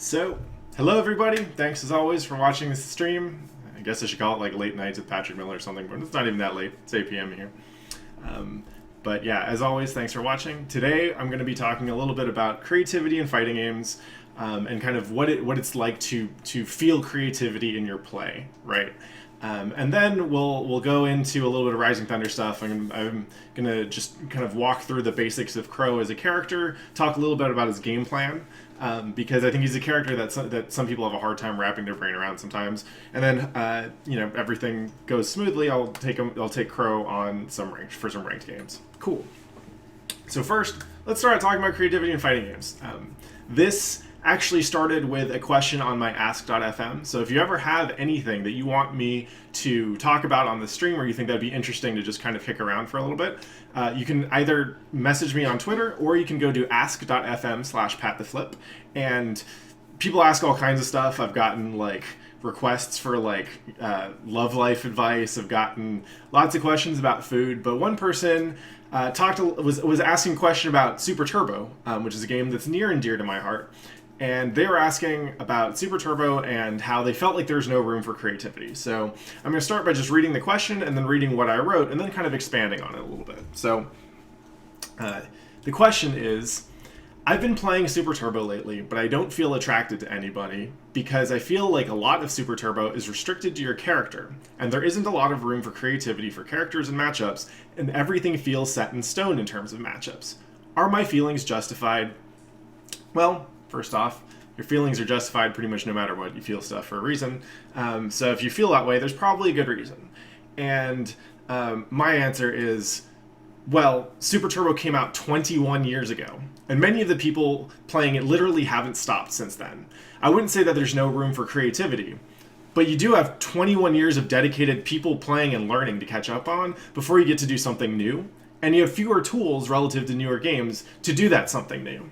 So, hello everybody. Thanks as always for watching this stream. I guess I should call it like late nights with Patrick Miller or something, but it's not even that late. It's 8 p.m. here. But yeah, as always, thanks for watching. Today, I'm going to be talking a little bit about creativity in fighting games, and kind of what it's like to feel creativity in your play, right? And then we'll go into a little bit of Rising Thunder stuff. I'm gonna just kind of walk through the basics of Crow as a character, talk a little bit about his game plan, because I think he's a character that some people have a hard time wrapping their brain around sometimes. And then everything goes smoothly. I'll take Crow on some ranked games. Cool. So first, let's start talking about creativity in fighting games. This actually started with a question on my ask.fm. So if you ever have anything that you want me to talk about on the stream, or you think that'd be interesting to just kind of kick around for a little bit, you can either message me on Twitter, or you can go to ask.fm/pattheflip. And people ask all kinds of stuff. I've gotten like requests for like love life advice. I've gotten lots of questions about food, but one person was asking a question about Super Turbo, which is a game that's near and dear to my heart. And they were asking about Super Turbo and how they felt like there's no room for creativity. So I'm going to start by just reading the question and then reading what I wrote and then kind of expanding on it a little bit. So the question is, I've been playing Super Turbo lately, but I don't feel attracted to anybody because I feel like a lot of Super Turbo is restricted to your character, and there isn't a lot of room for creativity for characters and matchups, and everything feels set in stone in terms of matchups. Are my feelings justified? Well, first off, your feelings are justified pretty much no matter what. You feel stuff for a reason. So if you feel that way, there's probably a good reason. And my answer is, well, Super Turbo came out 21 years ago, and many of the people playing it literally haven't stopped since then. I wouldn't say that there's no room for creativity, but you do have 21 years of dedicated people playing and learning to catch up on before you get to do something new, and you have fewer tools relative to newer games to do that something new.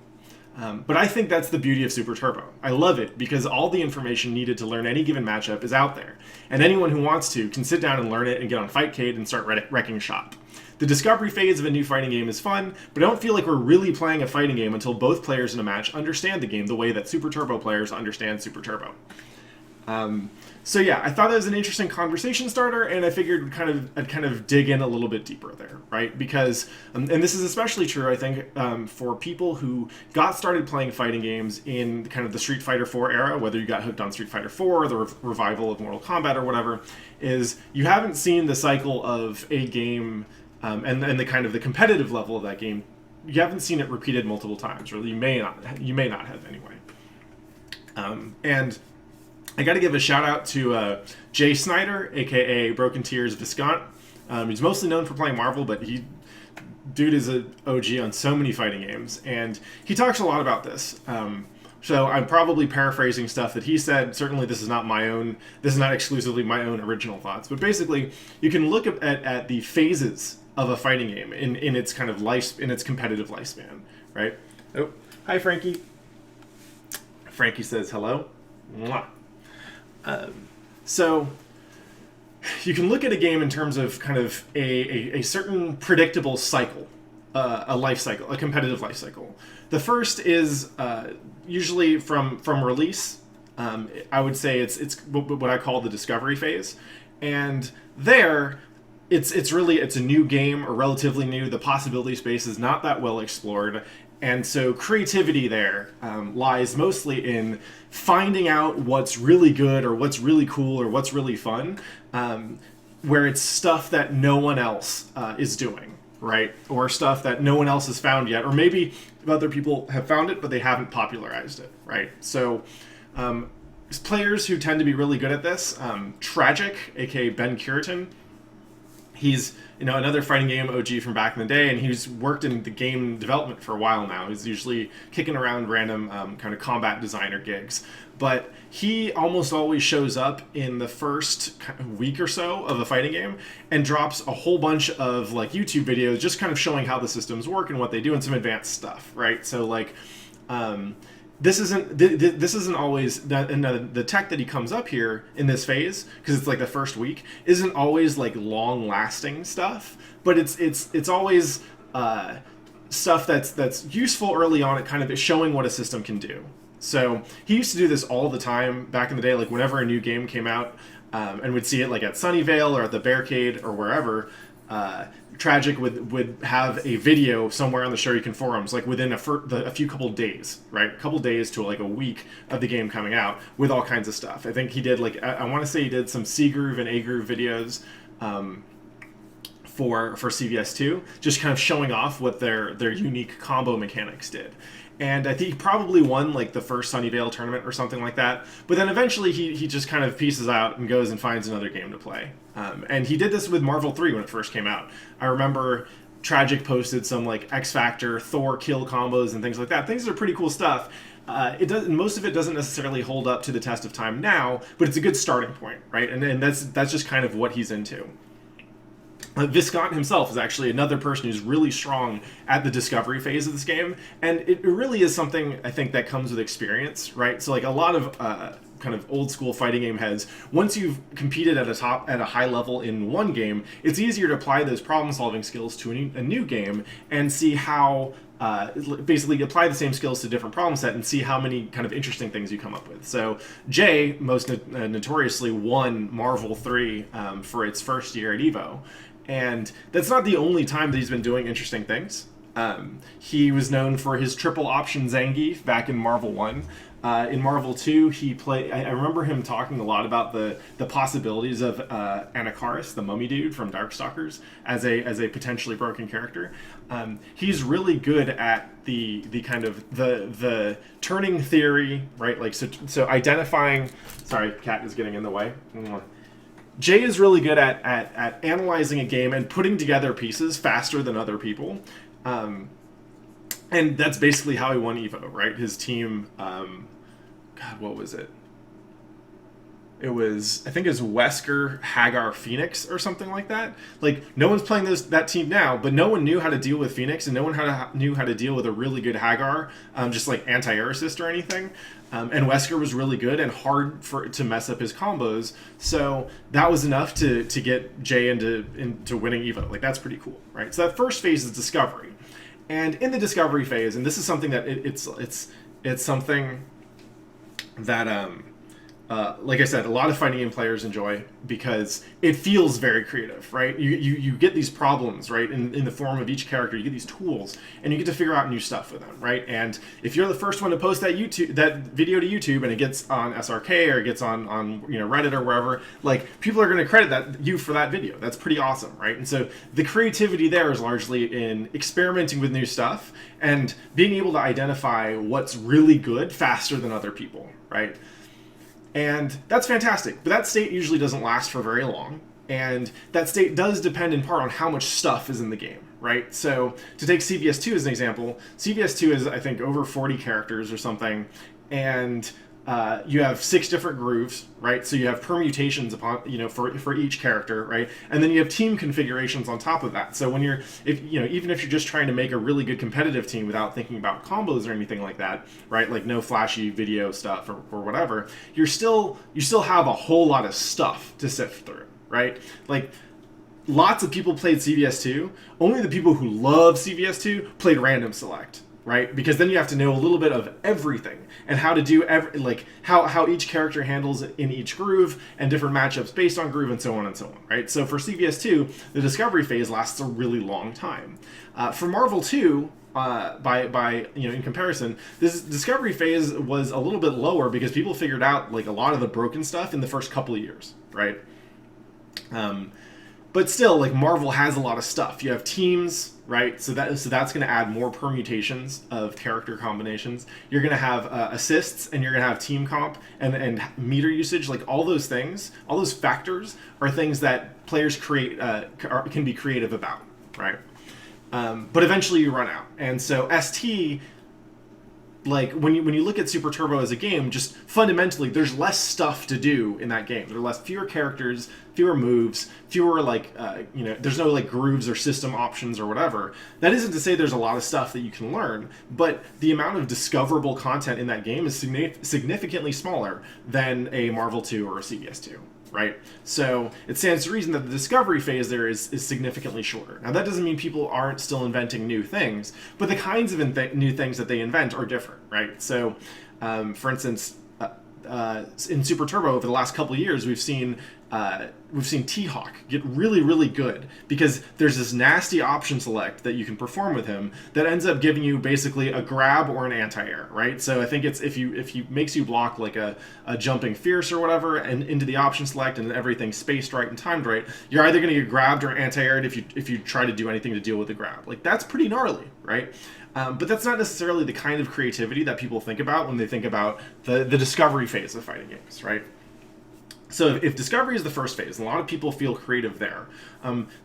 But I think that's the beauty of Super Turbo. I love it because all the information needed to learn any given matchup is out there, and anyone who wants to can sit down and learn it and get on Fightcade and start wrecking shop. The discovery phase of a new fighting game is fun, but I don't feel like we're really playing a fighting game until both players in a match understand the game the way that Super Turbo players understand Super Turbo. So yeah, I thought it was an interesting conversation starter, and I figured I'd kind of dig in a little bit deeper there, right? Because, and this is especially true, I think, for people who got started playing fighting games in kind of the Street Fighter 4 era, whether you got hooked on Street Fighter 4 or the revival of Mortal Kombat or whatever, is you haven't seen the cycle of a game and the kind of the competitive level of that game. You haven't seen it repeated multiple times, or you may not have anyway. And I got to give a shout out to Jay Snyder, aka Broken Tears Viscount. He's mostly known for playing Marvel, but dude is an OG on so many fighting games, and he talks a lot about this. So I'm probably paraphrasing stuff that he said. Certainly, this is not exclusively my own original thoughts, but basically, you can look at the phases of a fighting game in its kind of in its competitive lifespan, right? Oh, hi Frankie. Frankie says hello. Mwah. So you can look at a game in terms of kind of a certain predictable cycle, a life cycle, a competitive life cycle. The first is usually from release. I would say it's what I call the discovery phase, and there it's a new game, or relatively new. The possibility space is not that well explored. And so creativity there lies mostly in finding out what's really good, or what's really cool, or what's really fun, where it's stuff that no one else is doing, right? Or stuff that no one else has found yet, or maybe other people have found it, but they haven't popularized it, right? So players who tend to be really good at this, Tragic, aka Ben Curitan, he's another fighting game OG from back in the day, and he's worked in the game development for a while now. He's usually kicking around random kind of combat designer gigs. But he almost always shows up in the first week or so of a fighting game and drops a whole bunch of like YouTube videos just kind of showing how the systems work and what they do and some advanced stuff, right? So like this isn't always the tech that he comes up here in this phase, because it's like the first week, isn't always like long lasting stuff, but it's always stuff that's useful early on at kind of showing what a system can do. So he used to do this all the time back in the day, like whenever a new game came out, and would see it like at Sunnyvale or at the Barricade or wherever. Tragic would have a video somewhere on the Shoryuken forums, like within a few couple days, right? A couple days to like a week of the game coming out with all kinds of stuff. I think he did like, I want to say he did some C Groove and A Groove videos for CVS2, just kind of showing off what their unique combo mechanics did. And I think he probably won like the first Sunnyvale tournament or something like that. But then eventually he just kind of pieces out and goes and finds another game to play. And he did this with Marvel 3 when it first came out. I remember Tragic posted some like X Factor, Thor kill combos and things like that. Things are pretty cool stuff. Most of it doesn't necessarily hold up to the test of time now, but it's a good starting point, right? And that's just kind of what he's into. Viscount himself is actually another person who's really strong at the discovery phase of this game, and it really is something I think that comes with experience, right? So like a lot of kind of old school fighting game heads, once you've competed at a high level in one game, it's easier to apply those problem solving skills to a new game and see how basically apply the same skills to different problem set and see how many kind of interesting things you come up with. So Jay most notoriously won Marvel 3 for its first year at EVO. And that's not the only time that he's been doing interesting things. He was known for his triple option Zangief back in Marvel 1. In Marvel 2, he played. I remember him talking a lot about the possibilities of Anakaris, the mummy dude from Darkstalkers, as a potentially broken character. He's really good at the kind of the turning theory, right? Like so identifying. Sorry, cat is getting in the way. Jay is really good at analyzing a game and putting together pieces faster than other people. And that's basically how he won EVO, right? His team, God, what was it? It was, I think it was Wesker, Hagar, Phoenix, or something like that. Like, no one's playing that team now, but no one knew how to deal with Phoenix, and no one knew how to deal with a really good Hagar, just like anti-air assist or anything. And Wesker was really good and hard to mess up his combos, so that was enough to get Jay into winning EVO. Like, that's pretty cool, right? So that first phase is discovery. And in the discovery phase, and this is something that it's something that like I said, a lot of fighting game players enjoy because it feels very creative, right? You get these problems, right, in the form of each character. You get these tools, and you get to figure out new stuff with them, right? And if you're the first one to post that video to YouTube, and it gets on SRK or it gets on Reddit or wherever, like people are going to credit you for that video. That's pretty awesome, right? And so the creativity there is largely in experimenting with new stuff and being able to identify what's really good faster than other people, right? And that's fantastic, but that state usually doesn't last for very long, and that state does depend in part on how much stuff is in the game, right? So to take CVS2 as an example, CVS2 is, I think, over 40 characters or something, and you have 6 different grooves, right? So you have permutations upon, for each character, right? And then you have team configurations on top of that. So when even if you're just trying to make a really good competitive team without thinking about combos or anything like that, right? Like no flashy video stuff or whatever, you still have a whole lot of stuff to sift through, right? Like lots of people played CVS2. Only the people who love CVS2 played random select, right? Because then you have to know a little bit of everything and how to do how each character handles in each groove and different matchups based on groove and so on, right? So for CVS2, the discovery phase lasts a really long time. For Marvel 2, in comparison, this discovery phase was a little bit lower because people figured out like a lot of the broken stuff in the first couple of years, right? But still, like Marvel has a lot of stuff. You have teams, right? So that's going to add more permutations of character combinations. You're going to have assists, and you're going to have team comp and meter usage. Like all those things, all those factors are things that players can be creative about, right? But eventually you run out, and so ST. Like when you look at Super Turbo as a game, just fundamentally there's less stuff to do in that game. There are fewer characters, fewer moves, fewer there's no like grooves or system options or whatever. That isn't to say there's a lot of stuff that you can learn, but the amount of discoverable content in that game is significantly smaller than a Marvel 2 or a CVS 2. Right? So it stands to reason that the discovery phase there is significantly shorter. Now that doesn't mean people aren't still inventing new things, but the kinds of new things that they invent are different, right? So For instance, in Super Turbo over the last couple of years, we've seen T-Hawk get really, really good because there's this nasty option select that you can perform with him that ends up giving you basically a grab or an anti-air, right? So I think it's if he makes you block like a jumping fierce or whatever and into the option select and everything spaced right and timed right, you're either going to get grabbed or anti-aired if you try to do anything to deal with the grab. Like, that's pretty gnarly, right? But that's not necessarily the kind of creativity that people think about when they think about the discovery phase of fighting games, right? So if discovery is the first phase, a lot of people feel creative there.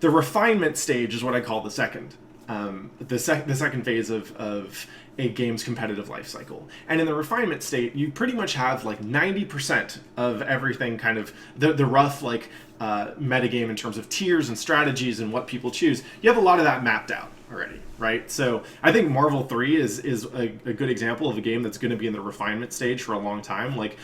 The refinement stage is what I call the second. The second phase of a game's competitive life cycle. And in the refinement state, you pretty much have like 90% of everything, kind of the rough like metagame in terms of tiers and strategies and what people choose. You have a lot of that mapped out already, right? So I think Marvel 3 is a good example of a game that's going to be in the refinement stage for a long time. Like,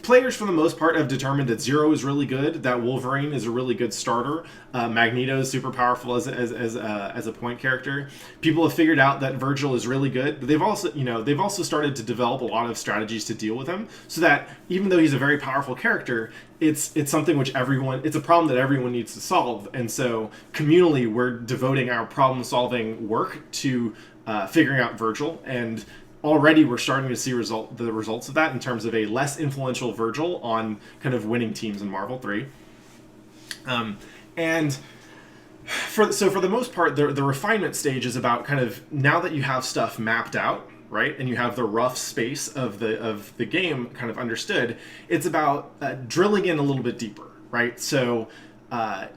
players, for the most part, have determined that Zero is really good, that Wolverine is a really good starter, Magneto is super powerful as a point character. People have figured out that Virgil is really good, but they've also started to develop a lot of strategies to deal with him, so that even though he's a very powerful character, it's something which it's a problem that everyone needs to solve, and so communally we're devoting our problem-solving work to figuring out Virgil, and already we're starting to see the results of that in terms of a less influential Virgil on kind of winning teams in Marvel 3. And for the most part, the refinement stage is about kind of, now that you have stuff mapped out, right, and you have the rough space of the game kind of understood, it's about drilling in a little bit deeper, right? So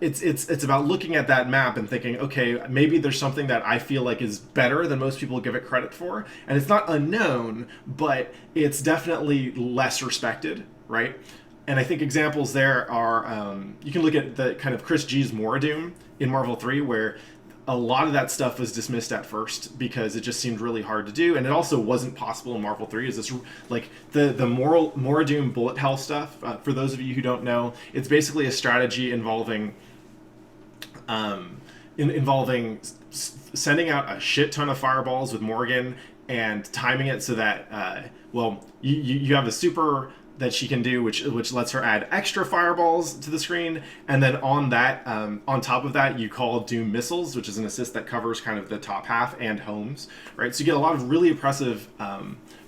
it's about looking at that map and thinking, okay, maybe there's something that I feel like is better than most people give it credit for, and it's not unknown, but it's definitely less respected, right? And I think examples there are, you can look at the kind of Chris G's Mordoom in Marvel 3, where a lot of that stuff was dismissed at first because it just seemed really hard to do, and it also wasn't possible in Marvel 3. Is this like the Mordoom bullet hell stuff? For those of you who don't know, it's basically a strategy involving sending out a shit ton of fireballs with Morgan and timing it so that you have a super that she can do, which lets her add extra fireballs to the screen, and then on that, on top of that, you call Doom missiles, which is an assist that covers kind of the top half and homes, right? So you get a lot of really impressive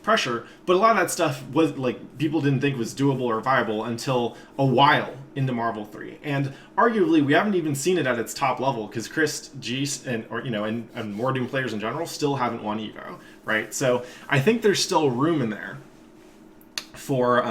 pressure, but a lot of that stuff was like people didn't think was doable or viable until a while into Marvel 3, and arguably we haven't even seen it at its top level because Chris G and Mordoom players in general still haven't won Evo, right? So I think there's still room in there for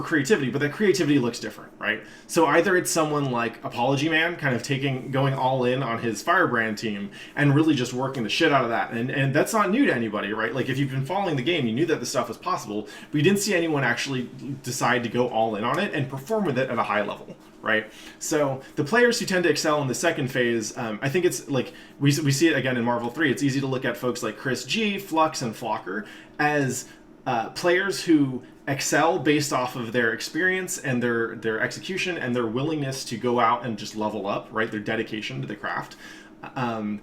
creativity, but that creativity looks different, right? So either it's someone like Apology Man kind of going all in on his Firebrand team and really just working the shit out of that, and that's not new to anybody, right? Like, if you've been following the game, you knew that this stuff was possible, but you didn't see anyone actually decide to go all in on it and perform with it at a high level, right? So the players who tend to excel in the second phase, I think it's like we see it again in Marvel 3. It's easy to look at folks like Chris G, Flux, and Flocker as players who excel based off of their experience and their execution and their willingness to go out and just level up, right? Their dedication to the craft. And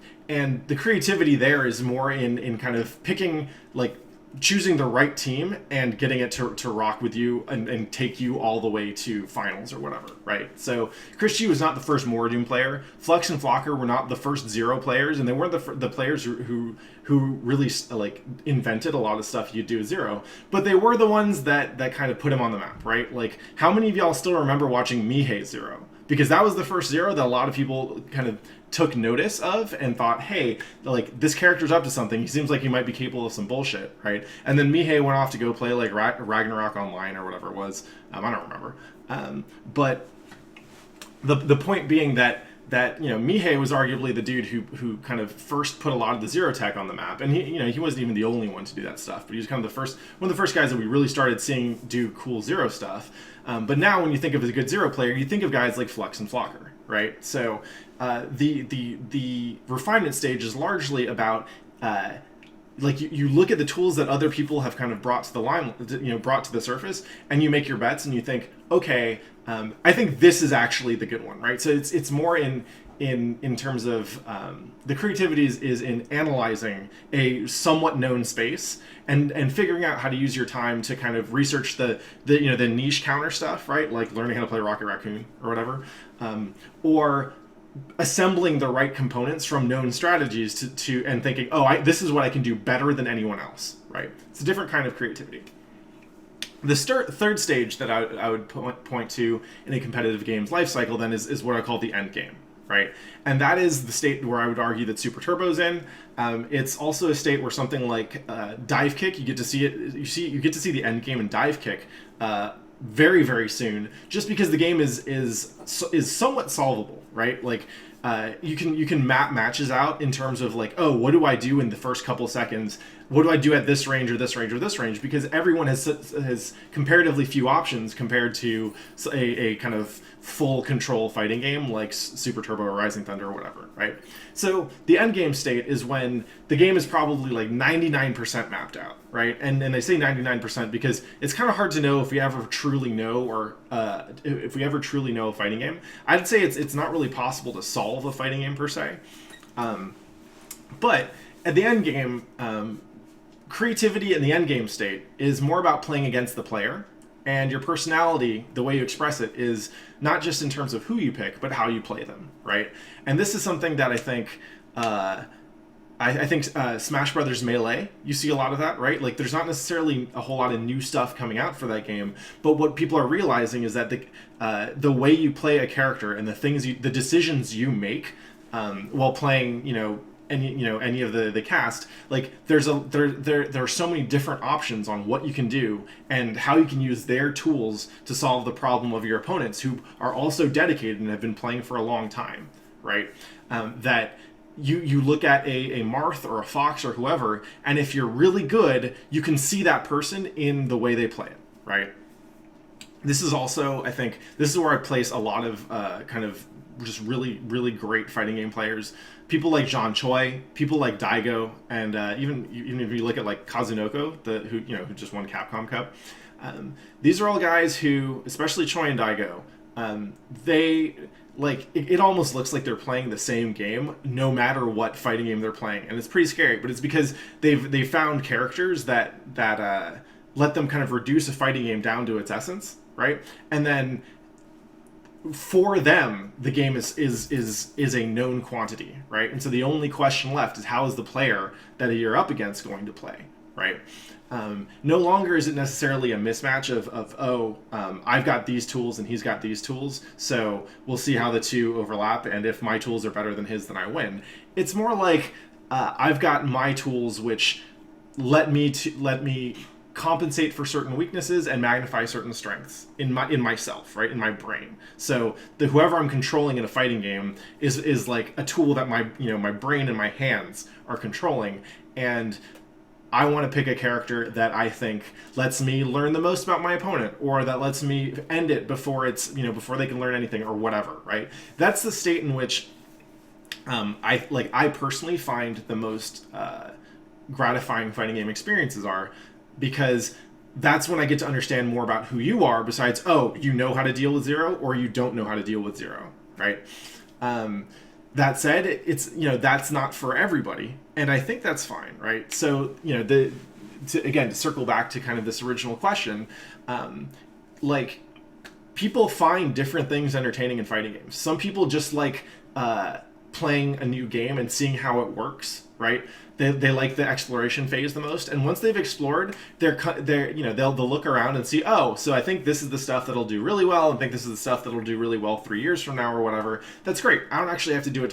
the creativity there is more in kind of picking, like, choosing the right team and getting it to rock with you and take you all the way to finals or whatever, right? So Chris G was not the first Mordoom player. Flux and Flocker were not the first Zero players, and they weren't the players who really like invented a lot of stuff you do with Zero, but they were the ones that kind of put him on the map, right? Like, how many of y'all still remember watching Mihei Zero? Because that was the first Zero that a lot of people kind of took notice of and thought, hey, like, this character's up to something. He seems like he might be capable of some bullshit, right? And then Mihei went off to go play like Ragnarok Online or whatever it was. I don't remember. But the point being that Mihei was arguably the dude who kind of first put a lot of the Zero tech on the map, and he wasn't even the only one to do that stuff, but he was kind of one of the first guys that we really started seeing do cool Zero stuff. But now when you think of a good Zero player, you think of guys like Flux and Flocker, right? So the refinement stage is largely about like you look at the tools that other people have kind of brought to the brought to the surface, and you make your bets and you think, okay, I think this is actually the good one, right? So it's more in in terms of the creativity is in analyzing a somewhat known space and figuring out how to use your time to kind of research the niche counter stuff, right? Like learning how to play Rocket Raccoon or whatever, or assembling the right components from known strategies to and thinking, oh, this is what I can do better than anyone else, right? It's a different kind of creativity. The third stage that I would point to in a competitive game's life cycle then is what I call the end game, right? And that is the state where I would argue that Super Turbo's in. It's also a state where something like Dive Kick, you get to see it. You get to see the end game in Dive Kick very, very soon, just because the game is somewhat solvable, right? Like you can map matches out in terms of like, oh, what do I do in the first couple seconds? What do I do at this range or this range or this range? Because everyone has comparatively few options compared to a kind of full control fighting game like Super Turbo or Rising Thunder or whatever, right? So the end game state is when the game is probably like 99% mapped out, right? And I say 99% because it's kind of hard to know if we ever truly know or if we ever truly know a fighting game. I'd say it's not really possible to solve a fighting game per se, but at the end game, creativity in the end game state is more about playing against the player, and your personality, the way you express it, is not just in terms of who you pick, but how you play them, right? And this is something that I think Smash Brothers Melee, you see a lot of that, right? Like there's not necessarily a whole lot of new stuff coming out for that game, but what people are realizing is that the way you play a character and the decisions you make while playing, any of the cast, like there are so many different options on what you can do and how you can use their tools to solve the problem of your opponents, who are also dedicated and have been playing for a long time, right? That you look at a Marth or a Fox or whoever, and if you're really good, you can see that person in the way they play it, right? This is also, I think, this is where I place a lot of kind of just really, really great fighting game players. People like John Choi, people like Daigo, and even if you look at like Kazunoko, who just won Capcom Cup. These are all guys who, especially Choi and Daigo, they like it almost looks like they're playing the same game no matter what fighting game they're playing, and it's pretty scary. But it's because they've found characters that let them kind of reduce a fighting game down to its essence, right? And then for them, the game is a known quantity, right? And so the only question left is, how is the player that you're up against going to play, right? No longer is it necessarily a mismatch of I've got these tools and he's got these tools, so we'll see how the two overlap, and if my tools are better than his, then I win. It's more like I've got my tools which let me compensate for certain weaknesses and magnify certain strengths in myself, right, in my brain. So whoever I'm controlling in a fighting game is like a tool that my brain and my hands are controlling, and I want to pick a character that I think lets me learn the most about my opponent, or that lets me end it before before they can learn anything or whatever, right? That's the state in which I personally find the most gratifying fighting game experiences are, because that's when I get to understand more about who you are, besides, you know how to deal with zero or you don't know how to deal with zero, right? That said, it's that's not for everybody, and I think that's fine, right? So to circle back to kind of this original question, like people find different things entertaining in fighting games. Some people just like playing a new game and seeing how it works, right? They like the exploration phase the most, and once they've explored, they'll look around and see, so I think this is the stuff that'll do really well, and think this is the stuff that'll do really well 3 years from now or whatever. That's great. I don't actually have to do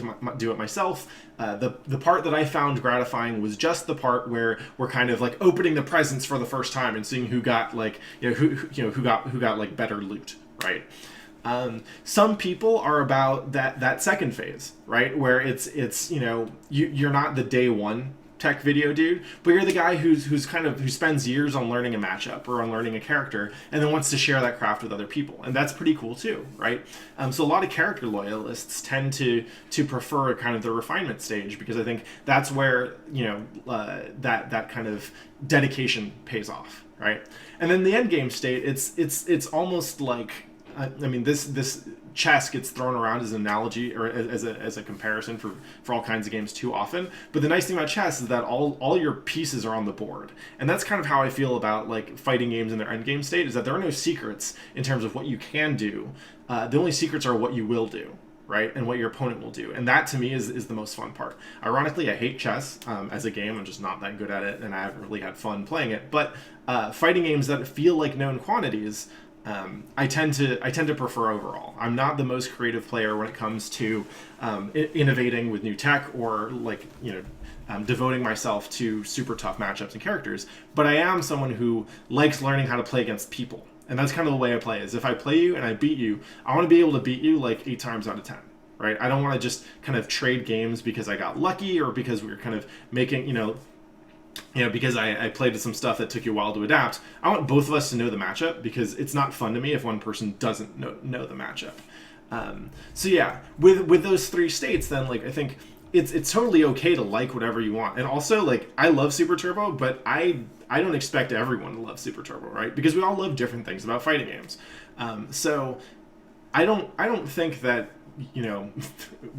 it myself. The part that I found gratifying was just the part where we're kind of like opening the presents for the first time and seeing who got like who got like better loot, right? Some people are about that second phase, right, where it's you're not the day one tech video dude, but you're the guy who spends years on learning a matchup or on learning a character, and then wants to share that craft with other people, and that's pretty cool too, right? So a lot of character loyalists tend to prefer kind of the refinement stage, because I think that's where that kind of dedication pays off, right? And then the end game state, it's almost like this chess gets thrown around as an analogy or as a comparison for all kinds of games too often. But the nice thing about chess is that all your pieces are on the board. And that's kind of how I feel about like fighting games in their endgame state, is that there are no secrets in terms of what you can do. The only secrets are what you will do, right? And what your opponent will do. And that to me is the most fun part. Ironically, I hate chess as a game. I'm just not that good at it, and I haven't really had fun playing it. But fighting games that feel like known quantities, I tend to prefer overall. I'm not the most creative player when it comes to innovating with new tech or like, devoting myself to super tough matchups and characters. But I am someone who likes learning how to play against people. And that's kind of the way I play, is if I play you and I beat you, I want to be able to beat you like 8 times out of 10, right? I don't want to just kind of trade games because I got lucky or because we were kind of making, because I played some stuff that took you a while to adapt. I want both of us to know the matchup, because it's not fun to me if one person doesn't know the matchup. So yeah, with those 3 states, then like I think it's totally okay to like whatever you want. And also, like, I love Super Turbo, but I don't expect everyone to love Super Turbo, right? Because we all love different things about fighting games. So I don't think that,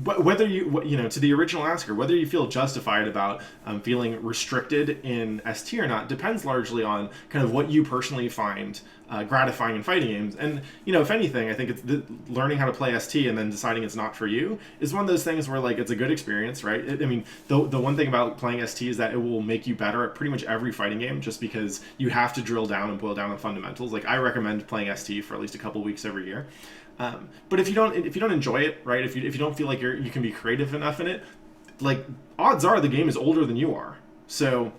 whether to the original asker, whether you feel justified about feeling restricted in ST or not depends largely on kind of what you personally find gratifying in fighting games. And, if anything, I think it's learning how to play ST and then deciding it's not for you is one of those things where, like, it's a good experience, right? The one thing about playing ST is that it will make you better at pretty much every fighting game, just because you have to drill down and boil down the fundamentals. Like, I recommend playing ST for at least a couple weeks every year. But if you don't enjoy it, right? If you don't feel like you can be creative enough in it, like, odds are the game is older than you are. So,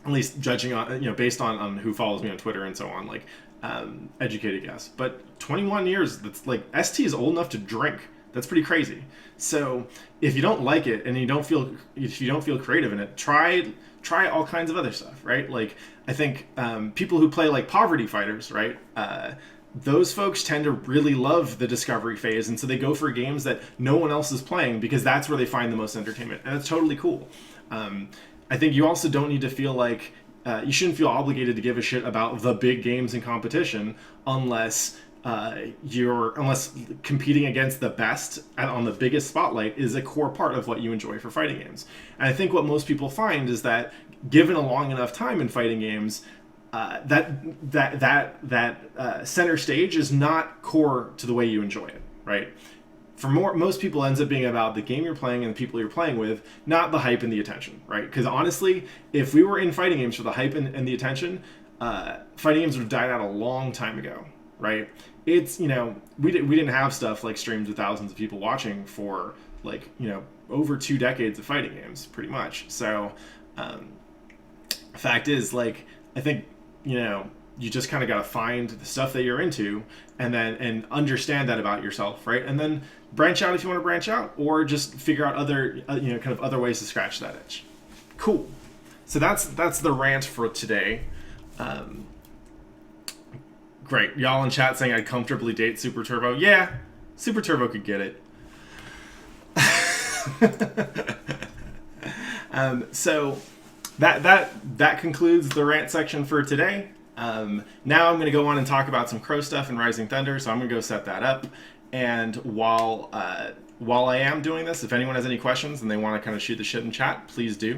at least judging on, based on who follows me on Twitter and so on, like, educated guess. But 21 years, that's like, ST is old enough to drink. That's pretty crazy. So if you don't like it and if you don't feel creative in it, try all kinds of other stuff, right? Like, I think people who play like Poverty Fighters, right? Those folks tend to really love the discovery phase, and so they go for games that no one else is playing because that's where they find the most entertainment, and that's totally cool. I think you also don't need to feel like you shouldn't feel obligated to give a shit about the big games in competition unless competing against the best on the biggest spotlight is a core part of what you enjoy for fighting games. And I think what most people find is that given a long enough time in fighting games, that center stage is not core to the way you enjoy it, right? For most people, it ends up being about the game you're playing and the people you're playing with, not the hype and the attention, right? Because honestly, if we were in fighting games for the hype and the attention, fighting games would have died out a long time ago, right? It's, we didn't have stuff like streams with thousands of people watching for like, over 2 decades of fighting games, pretty much. So, fact is, like, I think, you just kind of got to find the stuff that you're into and understand that about yourself, right? And then branch out if you want to branch out, or just figure out other, kind of other ways to scratch that itch. Cool. So that's the rant for today. Great. Y'all in chat saying I'd comfortably date Super Turbo. Yeah, Super Turbo could get it. So that concludes the rant section for today. Now I'm going to go on and talk about some Crow stuff in Rising Thunder, so I'm going to go set that up. And while I am doing this, if anyone has any questions and they want to kind of shoot the shit in chat, please do.